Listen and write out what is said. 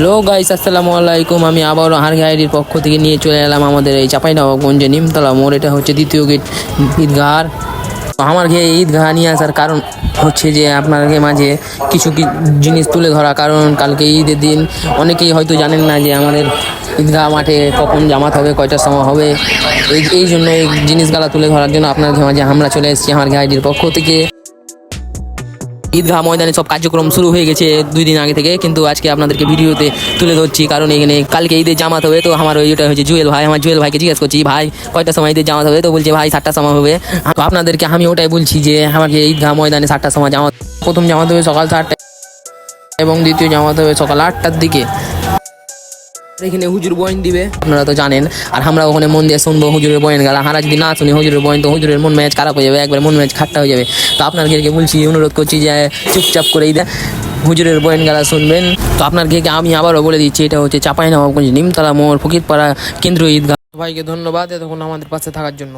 Hello guys, আসসালামু আলাইকুম। আমি আবারও হারগি আইডির পক্ষ থেকে নিয়ে চলে এলাম আমাদের এই চাঁপাইনবাবগঞ্জে নিমতলা মোড়। এটা হচ্ছে দ্বিতীয় গেট ঈদগাহ। আমার ঘে ঈদগাহ নিয়ে আসার কারণ হচ্ছে যে আপনাদের মাঝে কিছু জিনিস তুলে ধরা। কারণ কালকে ঈদের দিন অনেকেই হয়তো জানেন না যে আমাদের ঈদগাহ মাঠে কখন জামাত হবে, কয়টার সময় হবে। এই জন্য এই জিনিসগুলো তুলে ধরার জন্য আপনাদের মাঝে আমরা চলে এসেছি হারগি আইডির পক্ষ থেকে। ঈদগাহ ময়দানে সব কার্যক্রম শুরু হয়ে গেছে 2 দিন আগে থেকে, কিন্তু আজকে আপনাদেরকে ভিডিওতে তুলে ধরছি কারণ এখানে কালকে ঈদের জামাত হবে। তো আমার ওইটা হচ্ছে জুয়েল ভাই, আমার জুয়েল ভাইকে জিজ্ঞেস করছি, ভাই কয়টার সময় ঈদের জামাত হবে? তো বলছে ভাই 7টার সময় হবে। তো আপনাদেরকে আমি ওটাই বলছি যে আমাকে ঈদগাহ ময়দানে 7টার সময় জামাত, প্রথম জামাত হবে সকাল 7টায় এবং দ্বিতীয় জামাত হবে সকাল 8টার দিকে। এখানে হুজুর বয়ান দিবে, আপনারা তো জানেন। আর আমরা ওখানে মন দিয়ে শুনবো হুজুরের বয়ান গেলা। হারা যদি না শুনি হুজুরের বয়ান, তো হুজুরের মন ম্যাচ খারাপ হয়ে যাবে, একবার মন ম্যাচ খাট্টা হয়ে যাবে। তো আপনাদেরকে বলছি, অনুরোধ করছি যে চুপচাপ করে হুজুরের বয়ান গেলা শুনবেন। তো আপনাদেরকে আমি আবারও বলে দিচ্ছি, এটা হচ্ছে চাঁপাইনবাবগঞ্জ নিমতলা মোড়, ফকিরপাড়া কেন্দ্রীয় ঈদগাহ। সবাইকে ধন্যবাদ এতক্ষণ আমাদের পাশে থাকার জন্য।